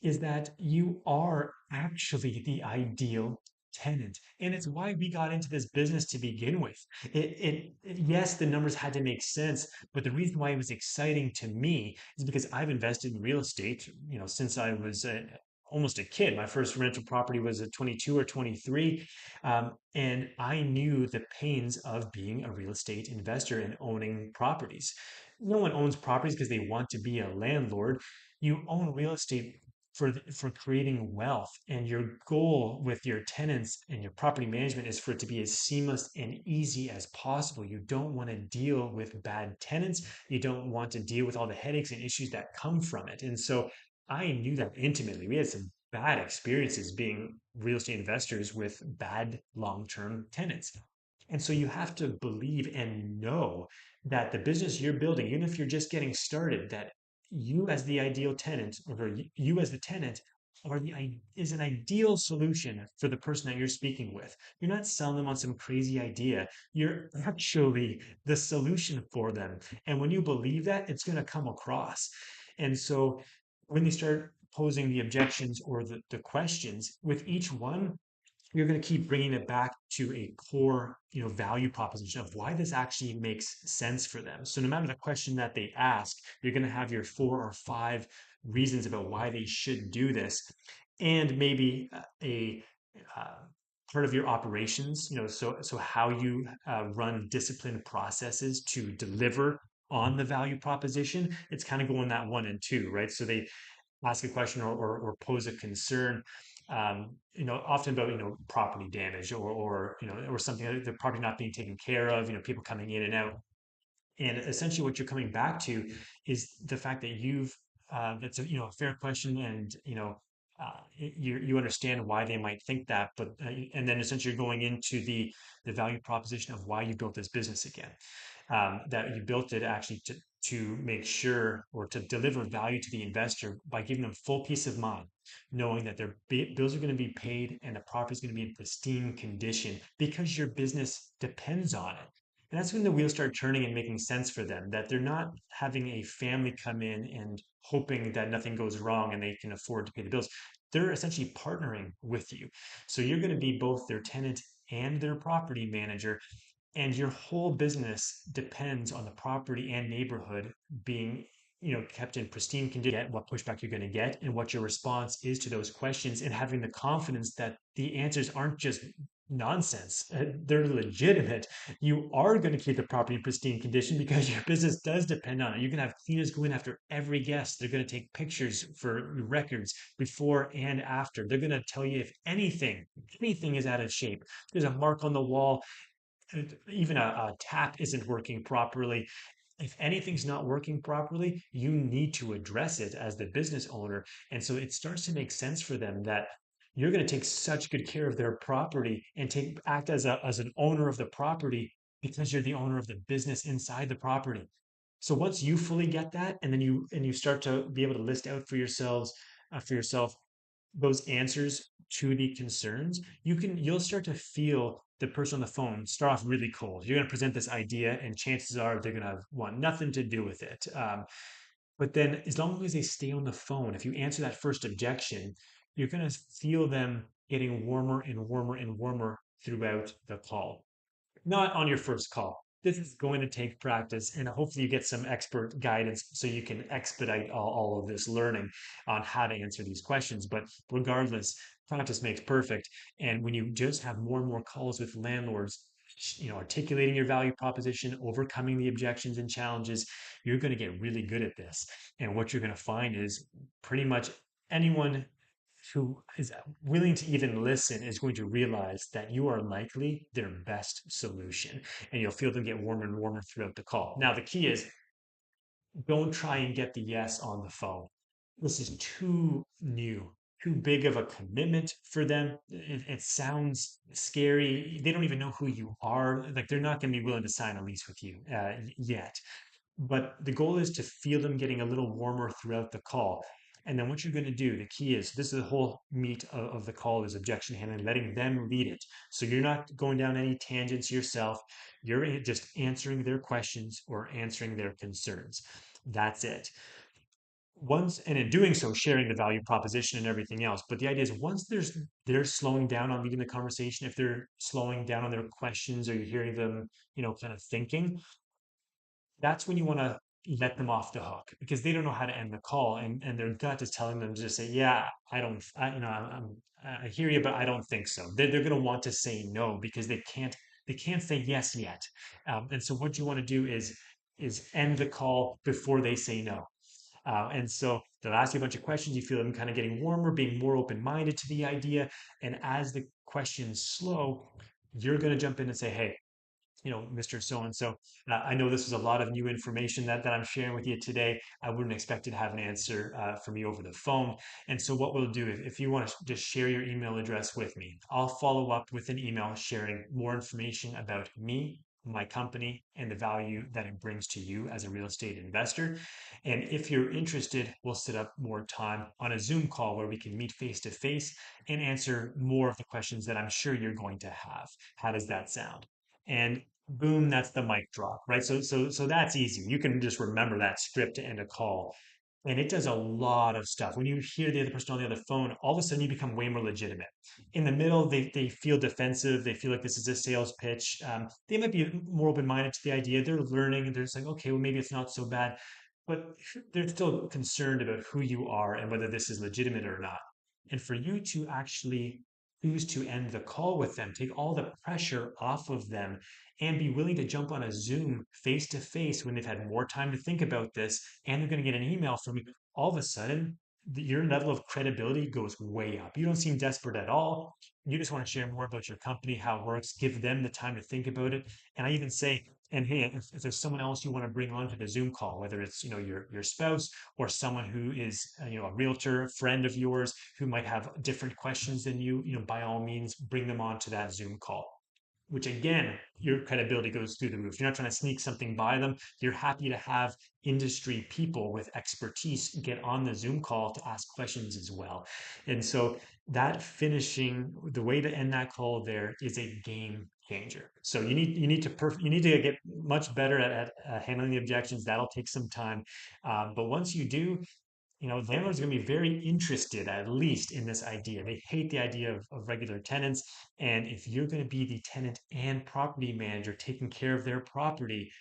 is that you are actually the ideal tenant. And it's why we got into this business to begin with. Yes, the numbers had to make sense, but the reason why it was exciting to me is because I've invested in real estate, since I was almost a kid. My first rental property was at 22 or 23. And I knew the pains of being a real estate investor and owning properties. No one owns properties because they want to be a landlord. You own real estate for creating wealth, and your goal with your tenants and your property management is for it to be as seamless and easy as possible. You don't want to deal with bad tenants. You don't want to deal with all the headaches and issues that come from it. And so I knew that intimately. We had some bad experiences being real estate investors with bad long-term tenants. And so you have to believe and know that the business you're building, even if you're just getting started, that you as the ideal tenant, or you as the tenant, is an ideal solution for the person that you're speaking with. You're not selling them on some crazy idea. You're actually the solution for them. And when you believe that, it's going to come across. And so when they start posing the objections or the questions with each one, you're going to keep bringing it back to a core, value proposition of why this actually makes sense for them. So no matter the question that they ask, you're going to have your 4 or 5 reasons about why they should do this, and maybe a uh, part of your operations. So how you run disciplined processes to deliver on the value proposition. It's kind of going that one and two, right? So they ask a question or pose a concern, often about, property damage, or something like the property not being taken care of, people coming in and out. And essentially what you're coming back to is the fact that that's a fair question, and, you understand why they might think that, but, and then essentially you're going into the value proposition of why you built this business again. That you built it actually to make sure, or to deliver value to the investor by giving them full peace of mind, knowing that their bills are going to be paid and the property is going to be in pristine condition because your business depends on it. And that's when the wheels start turning and making sense for them, that they're not having a family come in and hoping that nothing goes wrong and they can afford to pay the bills. They're essentially partnering with you. So you're going to be both their tenant and their property manager, and your whole business depends on the property and neighborhood being, kept in pristine condition. What pushback you're going to get and what your response is to those questions, and having the confidence that the answers aren't just nonsense. They're legitimate. You are going to keep the property in pristine condition because your business does depend on it. You're going to have cleaners go in after every guest. They're going to take pictures for records before and after. They're going to tell you if anything is out of shape. There's a mark on the wall, even a tap isn't working properly. If anything's not working properly, you need to address it as the business owner. And so it starts to make sense for them that you're going to take such good care of their property and act as an owner of the property because you're the owner of the business inside the property. So once you fully get that, and then you start to be able to list out for yourself those answers to the concerns, you'll start to feel the person on the phone start off really cold. You're going to present this idea, and chances are they're going to want nothing to do with it. But then, as long as they stay on the phone, if you answer that first objection, you're going to feel them getting warmer and warmer and warmer throughout the call. Not on your first call. This is going to take practice, and hopefully you get some expert guidance so you can expedite all of this learning on how to answer these questions. But regardless, practice makes perfect. And when you just have more and more calls with landlords, articulating your value proposition, overcoming the objections and challenges, you're going to get really good at this. And what you're going to find is pretty much anyone who is willing to even listen is going to realize that you are likely their best solution, and you'll feel them get warmer and warmer throughout the call. Now, the key is, don't try and get the yes on the phone. This is too new. too big of a commitment for them. It sounds scary. They don't even know who you are. Like they're not going to be willing to sign a lease with you yet. But the goal is to feel them getting a little warmer throughout the call. And then what you're going to do, the key is this is the whole meat of the call is objection handling, letting them lead it. So you're not going down any tangents yourself. You're just answering their questions or answering their concerns. That's it. Once, and in doing so, sharing the value proposition and everything else. But the idea is once they're slowing down on leading the conversation, if they're slowing down on their questions or you're hearing them, kind of thinking, that's when you want to let them off the hook because they don't know how to end the call and their gut is telling them to just say, yeah, I don't, I hear you, but I don't think so. They're going to want to say no because they can't say yes yet. And so what you want to do is end the call before they say no. And so they'll ask you a bunch of questions. You feel them kind of getting warmer, being more open minded to the idea. And as the questions slow, you're going to jump in and say, hey, Mr. So and so. I know this was a lot of new information that I'm sharing with you today. I wouldn't expect to have an answer from you over the phone. And so, what we'll do, if you want to just share your email address with me, I'll follow up with an email sharing more information about me, my company, and the value that it brings to you as a real estate investor. And if you're interested, we'll set up more time on a Zoom call where we can meet face to face and answer more of the questions that I'm sure you're going to have. How does that sound? And boom, that's the mic drop, right? So that's easy. You can just remember that script to end a call. And it does a lot of stuff. When you hear the other person on the other phone, all of a sudden you become way more legitimate. In the middle, they feel defensive. They feel like this is a sales pitch. They might be more open minded to the idea. They're learning and they're just like, okay, well, maybe it's not so bad. But they're still concerned about who you are and whether this is legitimate or not. And for you to actually choose to end the call with them, take all the pressure off of them and be willing to jump on a Zoom face to face when they've had more time to think about this and they're going to get an email from you, all of a sudden, your level of credibility goes way up. You don't seem desperate at all. You just want to share more about your company, how it works, give them the time to think about it. And I even say, and hey, if there's someone else you want to bring onto the Zoom call, whether it's your spouse or someone who is a realtor, a friend of yours who might have different questions than you, by all means, bring them onto that Zoom call, which again, your credibility goes through the roof. You're not trying to sneak something by them. You're happy to have industry people with expertise get on the Zoom call to ask questions as well. And so that finishing, the way to end that call there is a game changer. So you need to get much better at handling the objections. That'll take some time, but once you do, landlords are going to be very interested, at least, in this idea. They hate the idea of regular tenants. And if you're going to be the tenant and property manager taking care of their property,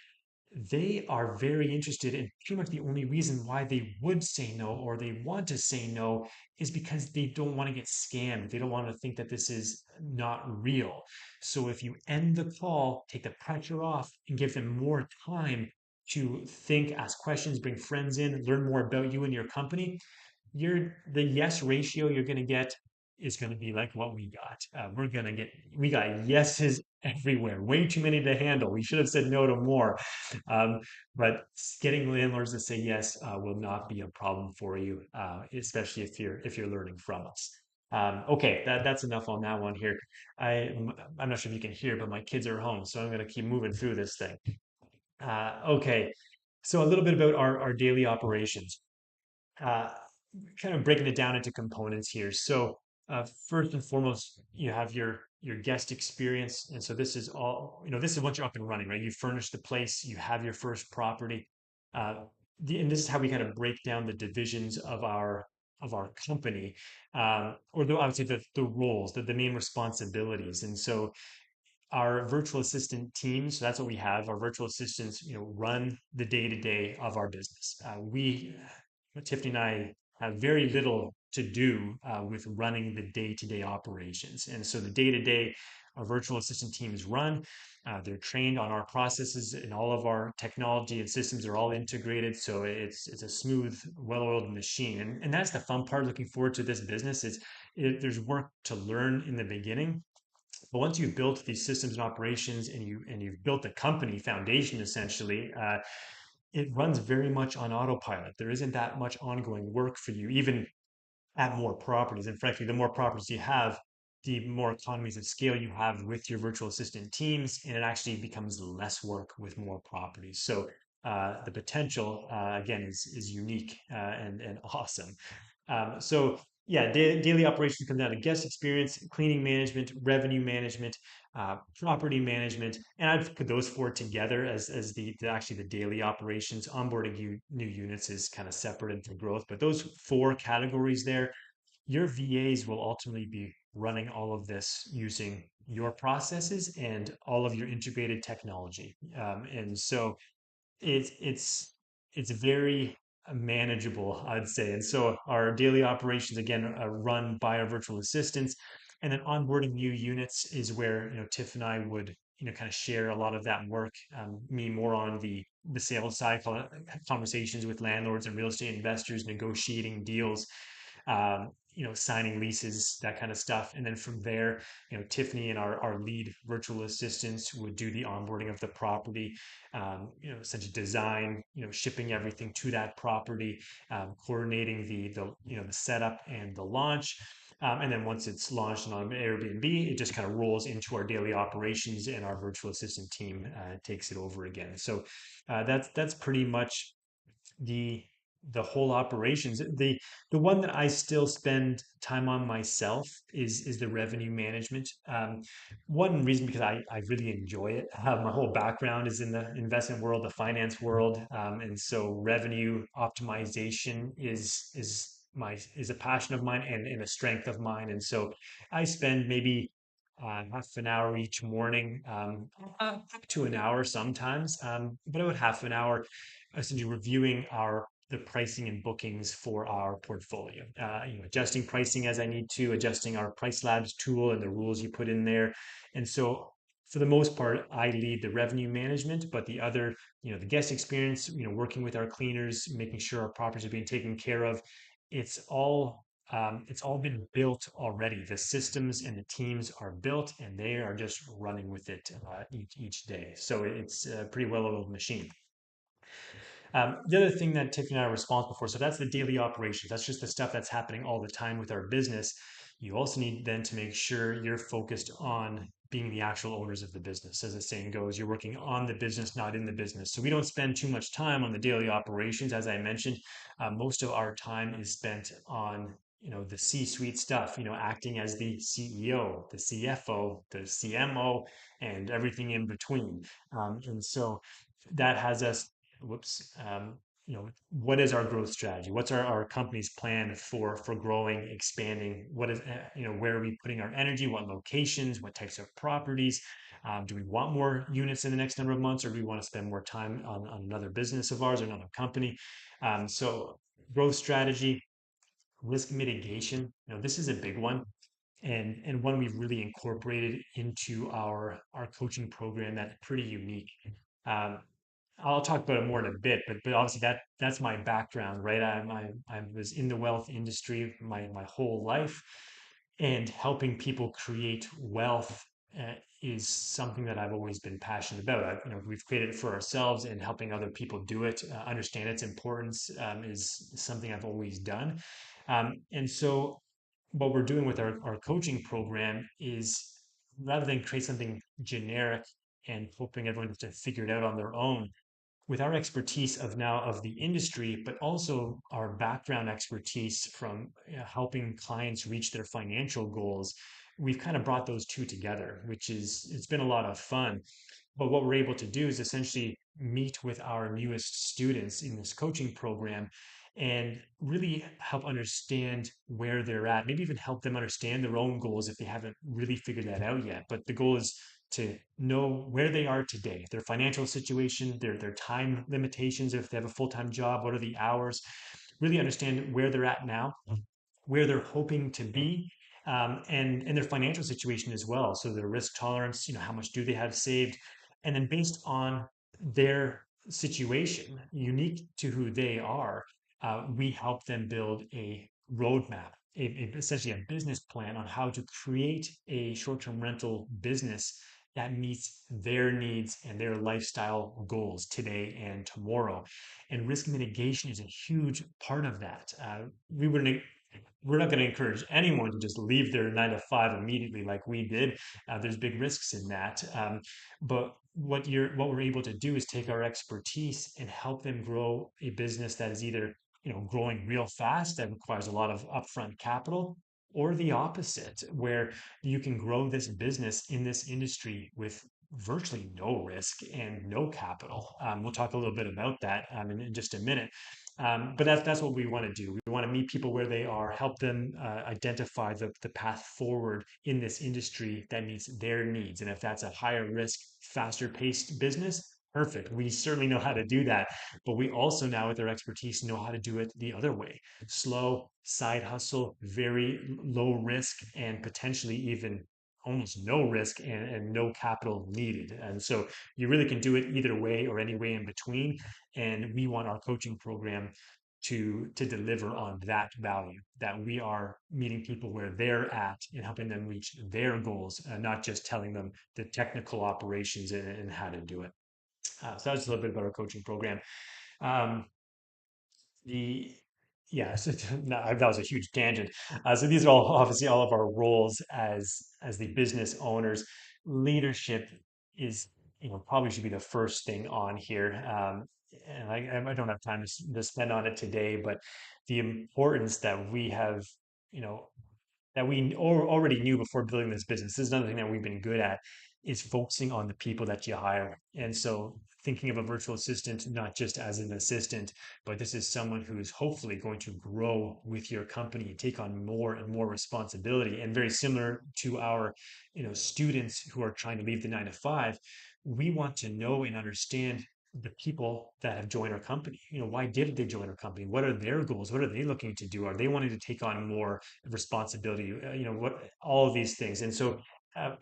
they are very interested. And pretty much the only reason why they would say no or they want to say no is because they don't want to get scammed. They don't want to think that this is not real. So if you end the call, take the pressure off, and give them more time to think, ask questions, bring friends in, learn more about you and your company, the yes ratio you're going to get is going to be like what we got. We got yeses everywhere, way too many to handle. We should have said no to more. Um, but getting landlords to say yes will not be a problem for you, especially if you're learning from us. Okay, that's enough on that one here. I'm not sure if you can hear, but my kids are home, so I'm going to keep moving through this thing. Okay, so a little bit about our daily operations. Uh, Kind of breaking it down into components here. So first and foremost, you have your guest experience, and so this is all this is once you're up and running, right? You furnish the place, you have your first property, uh, and this is how we kind of break down the divisions of our company, or I would say the roles, the main responsibilities, and so our virtual assistant team. So that's what we have. Our virtual assistants, run the day to day of our business. Tiffany and I have very little to do with running the day to day operations. And so the day to day, our virtual assistant teams run. They're trained on our processes and all of our technology and systems are all integrated. So it's a smooth, well-oiled machine. And that's the fun part. Looking forward to this business is there's work to learn in the beginning, but once you've built these systems and operations and you've built the company foundation essentially, it runs very much on autopilot. There isn't that much ongoing work for you, even at more properties. And frankly, the more properties you have, the more economies of scale you have with your virtual assistant teams, and it actually becomes less work with more properties. So the potential, again, is unique and awesome. So yeah, daily operations come down to guest experience, cleaning management, revenue management, property management, and I've put those four together as actually the daily operations. Onboarding new units is kind of separated from growth, but those four categories there, your VAs will ultimately be running all of this using your processes and all of your integrated technology. And so it's it's very manageable, I'd say. And so our daily operations again are run by our virtual assistants, and then onboarding new units is where Tiff and I would kind of share a lot of that work. Me more on the sales side, conversations with landlords and real estate investors, negotiating deals, signing leases, that kind of stuff. And then from there, Tiffany and our lead virtual assistants would do the onboarding of the property, essentially design, shipping everything to that property, coordinating the setup and the launch. And then once it's launched on Airbnb, it just kind of rolls into our daily operations, and our virtual assistant team takes it over again. So that's pretty much the the whole operations. The one that I still spend time on myself is the revenue management. One reason because I really enjoy it. My whole background is in the investment world, the finance world, and so revenue optimization is a passion of mine and a strength of mine. And so I spend maybe half an hour each morning, up to an hour sometimes, but about half an hour essentially reviewing the pricing and bookings for our portfolio. Adjusting pricing as I need to, adjusting our Price Labs tool and the rules you put in there. And so for the most part, I lead the revenue management, but the other, the guest experience, working with our cleaners, making sure our properties are being taken care of. It's all been built already. The systems and the teams are built, and they are just running with it each day. So it's a pretty well-oiled machine. The other thing that Tiffany and I are responsible for, so that's the daily operations. That's just the stuff that's happening all the time with our business. You also need then to make sure you're focused on being the actual owners of the business. As the saying goes, you're working on the business, not in the business. So we don't spend too much time on the daily operations. As I mentioned, most of our time is spent on the C-suite stuff, acting as the CEO, the CFO, the CMO, and everything in between. And so that has us whoops what is our growth strategy, what's our company's plan for growing, expanding, what is where are we putting our energy, what locations, what types of properties, do we want more units in the next number of months, or do we want to spend more time on another business of ours or another company. So growth strategy, risk mitigation, this is a big one, and one we've really incorporated into our coaching program that's pretty unique. um, I'll talk about it more in a bit, but obviously that's my background, right? I was in the wealth industry my whole life, and helping people create wealth is something that I've always been passionate about. We've created it for ourselves, and helping other people do it, understand its importance, is something I've always done. And so, what we're doing with our coaching program is, rather than create something generic and hoping everyone to figure it out on their own, with our expertise of the industry, but also our background expertise from helping clients reach their financial goals, we've kind of brought those two together, which is it's been a lot of fun. But what we're able to do is essentially meet with our newest students in this coaching program and really help understand where they're at, maybe even help them understand their own goals if they haven't really figured that out yet. But the goal is to know where they are today, their financial situation, their time limitations, if they have a full-time job, what are the hours, really understand where they're at now, where they're hoping to be, and their financial situation as well. So their risk tolerance, how much do they have saved, and then based on their situation, unique to who they are, we help them build a roadmap, essentially a business plan on how to create a short-term rental business that meets their needs and their lifestyle goals today and tomorrow. And risk mitigation is a huge part of that. We wouldn't We're not going to encourage anyone to just leave their 9 to 5 immediately like we did. There's big risks in that. But what we're able to do is take our expertise and help them grow a business that is either growing real fast that requires a lot of upfront capital, or the opposite, where you can grow this business in this industry with virtually no risk and no capital. We'll talk a little bit about that in just a minute. But that's what we want to do. We want to meet people where they are, help them identify the path forward in this industry that meets their needs. And if that's a higher risk, faster paced business, perfect. We certainly know how to do that. But we also now, with our expertise, know how to do it the other way: slow, side hustle, very low risk, and potentially even almost no risk and no capital needed. And so you really can do it either way or any way in between. And we want our coaching program to deliver on that value, that we are meeting people where they're at and helping them reach their goals, not just telling them the technical operations and how to do it. So that's a little bit about our coaching program. Um, the yeah, so no, that was a huge tangent. So these are all obviously all of our roles as the business owners. Leadership is, probably should be the first thing on here. And I don't have time to spend on it today, but the importance that we have, you know, that we already knew before building this business. This is another thing that we've been good at, is focusing on the people that you hire. And so thinking of a virtual assistant not just as an assistant, but this is someone who is hopefully going to grow with your company and take on more and more responsibility. And very similar to our, students who are trying to leave the 9 to 5, we want to know and understand the people that have joined our company. Why did they join our company? What are their goals? What are they looking to do? Are they wanting to take on more responsibility? What all of these things. And so,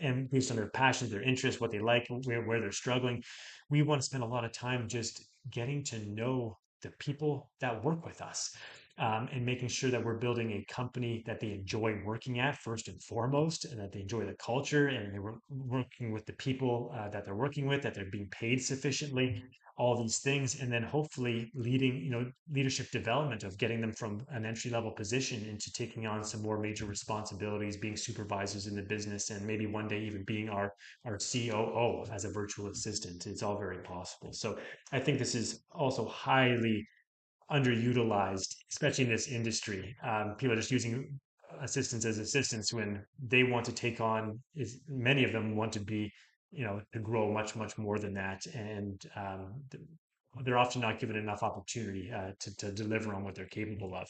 and based on their passions, their interests, what they like, where they're struggling, we want to spend a lot of time just getting to know the people that work with us. And making sure that we're building a company that they enjoy working at first and foremost, and that they enjoy the culture, and they're working with the people that they're working with, that they're being paid sufficiently, all these things. And then hopefully leading, leadership development of getting them from an entry level position into taking on some more major responsibilities, being supervisors in the business, and maybe one day even being our COO as a virtual assistant. It's all very possible. So I think this is also highly underutilized, especially in this industry. People are just using assistants as assistants when they want to take on, is many of them want to be, to grow much, much more than that. And they're often not given enough opportunity to deliver on what they're capable of.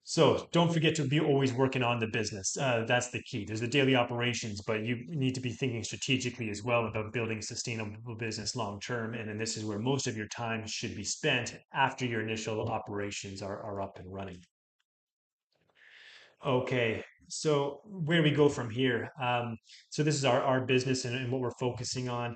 So don't forget to be always working on the business. That's the key. There's the daily operations, but you need to be thinking strategically as well about building a sustainable business long term. And then this is where most of your time should be spent after your initial operations are up and running. Okay, so where we go from here. So this is our business and what we're focusing on.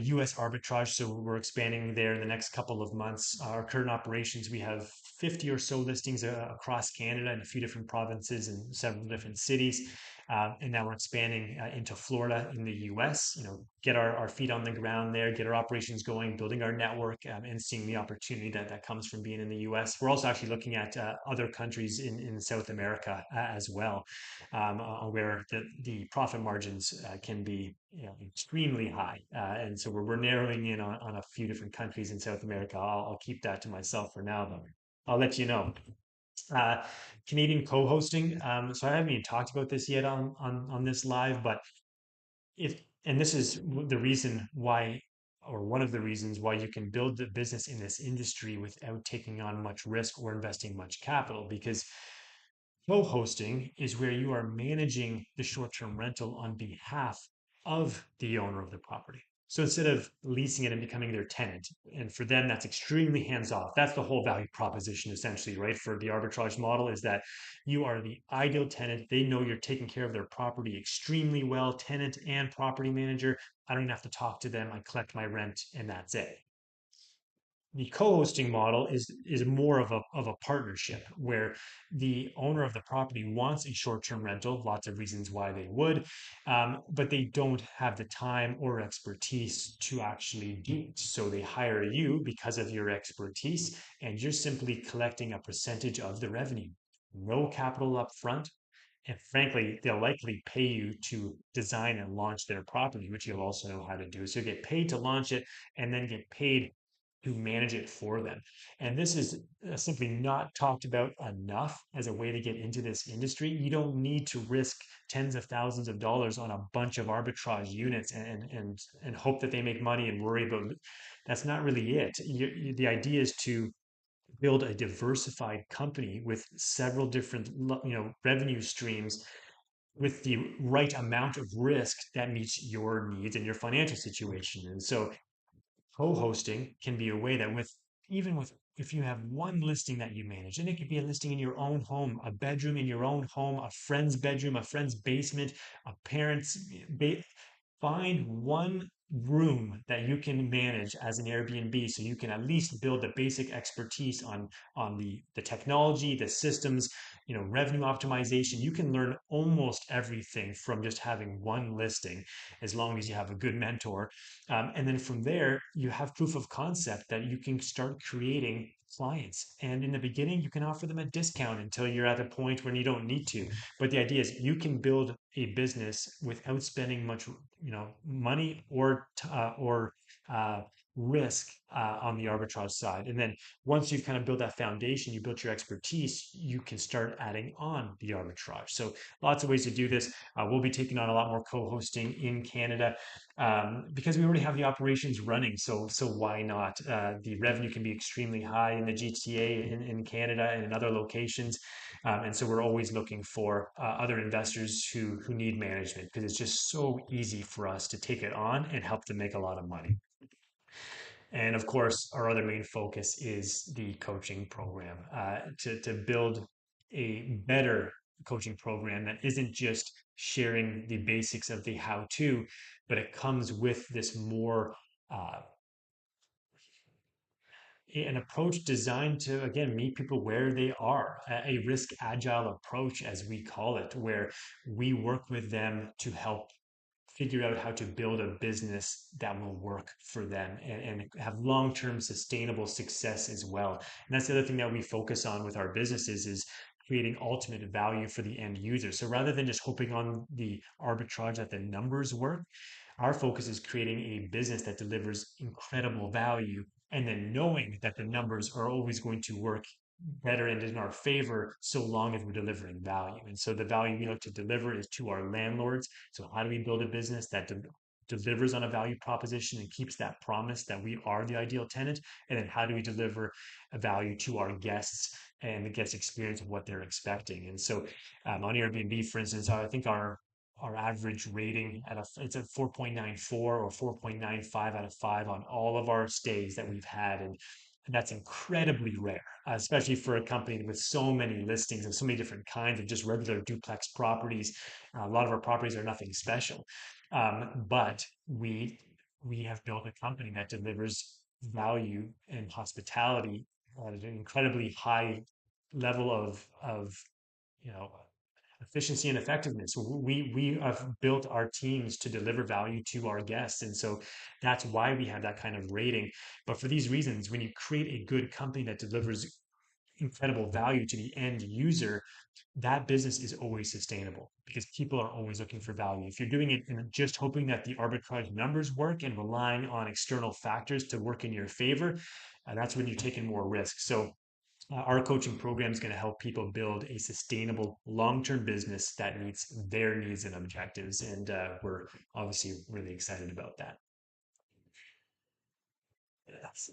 U.S. arbitrage. So we're expanding there in the next couple of months. Our current operations, we have 50 or so listings across Canada in a few different provinces and several different cities. And now we're expanding into Florida in the U.S. Get our feet on the ground there, get our operations going, building our network, and seeing the opportunity that comes from being in the U.S. We're also actually looking at other countries in South America as well, where the profit margins can be extremely high. And so we're narrowing in on a few different countries in South America. I'll keep that to myself for now, though. I'll let you know. Uh, Canadian co-hosting. So I haven't even talked about this yet on this live, but if and this is the reason why, or one of the reasons why you can build the business in this industry without taking on much risk or investing much capital, because co-hosting is where you are managing the short-term rental on behalf of the owner of the property. So instead of leasing it and becoming their tenant, and for them, that's extremely hands-off. That's the whole value proposition, essentially, right? For the arbitrage model, is that you are the ideal tenant. They know you're taking care of their property extremely well, tenant and property manager. I don't even have to talk to them. I collect my rent, and that's it. The co-hosting model is more of a partnership where the owner of the property wants a short-term rental, lots of reasons why they would, but they don't have the time or expertise to actually do it. So they hire you because of your expertise, and you're simply collecting a percentage of the revenue. No capital up front, and frankly, they'll likely pay you to design and launch their property, which you'll also know how to do. So you get paid to launch it and then get paid to manage it for them. And this is simply not talked about enough as a way to get into this industry. You don't need to risk tens of thousands of dollars on a bunch of arbitrage units and hope that they make money and worry about it. That's not really it. The idea is to build a diversified company with several different revenue streams with the right amount of risk that meets your needs and your financial situation. And so co-hosting can be a way that with even with if you have one listing that you manage, and it could be a listing in your own home, a bedroom in your own home, a friend's bedroom, a friend's basement, a parent's find one room that you can manage as an Airbnb so you can at least build the basic expertise on the technology, the systems, revenue optimization. You can learn almost everything from just having one listing as long as you have a good mentor. And then from there, you have proof of concept that you can start creating clients. And in the beginning, you can offer them a discount until you're at a point when you don't need to. But the idea is you can build a business without spending much, money or uh, risk on the arbitrage side. And then once you've kind of built that foundation, you built your expertise, you can start adding on the arbitrage. So lots of ways to do this. We'll be taking on a lot more co-hosting in Canada because we already have the operations running. So why not? The revenue can be extremely high in the GTA in Canada and in other locations. And so we're always looking for other investors who need management because it's just so easy for us to take it on and help them make a lot of money. And of course, our other main focus is the coaching program to build a better coaching program that isn't just sharing the basics of the how to, but it comes with this more uh, an approach designed to again meet people where they are, a risk agile approach as we call it, where we work with them to help figure out how to build a business that will work for them and have long-term sustainable success as well. And that's the other thing that we focus on with our businesses is creating ultimate value for the end user. So rather than just hoping on the arbitrage that the numbers work, our focus is creating a business that delivers incredible value and then knowing that the numbers are always going to work better and in our favor so long as we're delivering value. And so the value we look to deliver is to our landlords. So how do we build a business that delivers on a value proposition and keeps that promise that we are the ideal tenant? And then how do we deliver a value to our guests and the guest experience of what they're expecting? And so on Airbnb, for instance, I think our average rating it's a 4.94 or 4.95 out of 5 on all of our stays that we've had. And that's incredibly rare, especially for a company with so many listings and so many different kinds of just regular duplex properties. A lot of our properties are nothing special, but we have built a company that delivers value and hospitality at an incredibly high level of you know efficiency and effectiveness. We have built our teams to deliver value to our guests, and so that's why we have that kind of rating. But for these reasons, when you create a good company that delivers incredible value to the end user, that business is always sustainable because people are always looking for value. If you're doing it and just hoping that the arbitrage numbers work and relying on external factors to work in your favor, that's when you're taking more risk. So our coaching program is going to help people build a sustainable long-term business that meets their needs and objectives. And we're obviously really excited about that.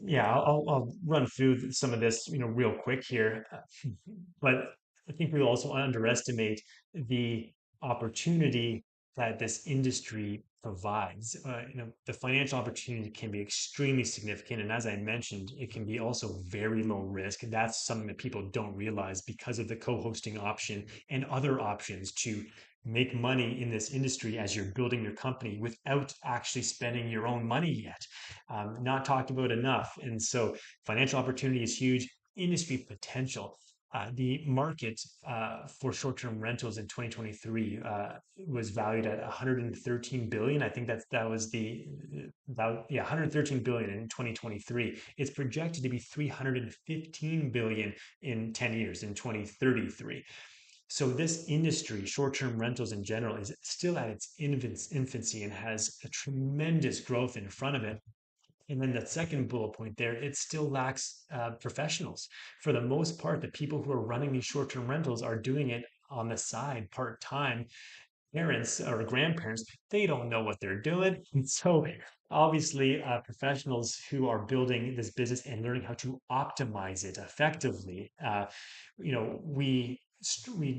Yeah, I'll run through some of this, real quick here. But I think we also underestimate the opportunity that this industry provides. The financial opportunity can be extremely significant, and as I mentioned, it can be also very low risk. That's something that people don't realize because of the co-hosting option and other options to make money in this industry as you're building your company without actually spending your own money yet. Not talked about enough. And so financial opportunity is huge, industry potential. The market for short-term rentals in 2023 was valued at 113 billion. I think that was the about, yeah, 113 billion in 2023. It's projected to be 315 billion in 10 years in 2033. So this industry, short-term rentals in general, is still at its infancy and has a tremendous growth in front of it. And then the second bullet point there, it still lacks professionals. For the most part, the people who are running these short-term rentals are doing it on the side, part-time. Parents or grandparents, they don't know what they're doing. And so obviously, professionals who are building this business and learning how to optimize it effectively, we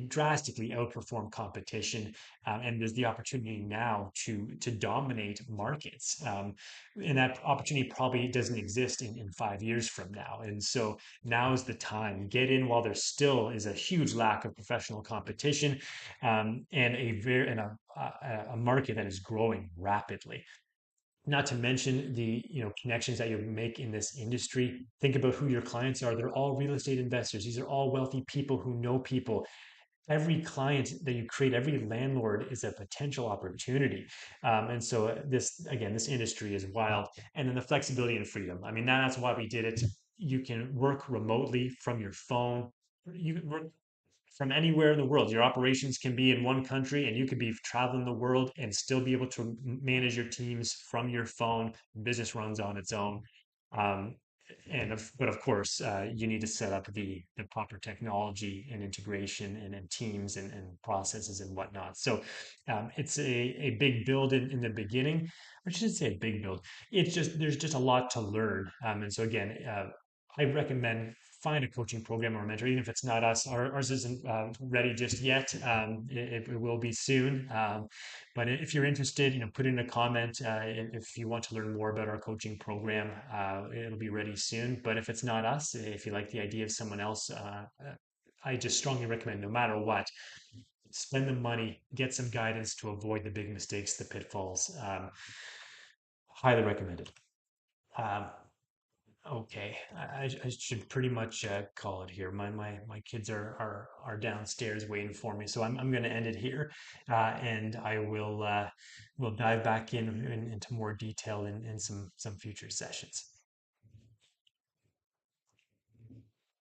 drastically outperform competition, and there's the opportunity now to dominate markets, and that opportunity probably doesn't exist in 5 years from now. And so now is the time. Get in while there still is a huge lack of professional competition, and a market that is growing rapidly. Not to mention the connections that you make in this industry. Think about who your clients are. They're all real estate investors. These are all wealthy people who know people. Every client that you create, every landlord is a potential opportunity. And so this industry is wild. And then the flexibility and freedom. I mean, that's why we did it. You can work remotely from your phone. You can work from anywhere in the world. Your operations can be in one country and you could be traveling the world and still be able to manage your teams from your phone. Business runs on its own. Um, but of course, you need to set up the proper technology and integration and teams and processes and whatnot. So it's a big build in the beginning. I should say a big build. It's just there's just a lot to learn. And so again, I recommend find a coaching program or a mentor, even if it's not us. Ours isn't ready just yet. It will be soon. But if you're interested, put in a comment if you want to learn more about our coaching program. It'll be ready soon. But if it's not us, if you like the idea of someone else, I just strongly recommend, no matter what, spend the money, get some guidance to avoid the big mistakes, the pitfalls. Highly recommended. Um, Okay, I should pretty much call it here. My kids are downstairs waiting for me, so I'm going to end it here, and I will dive back into more detail in some future sessions.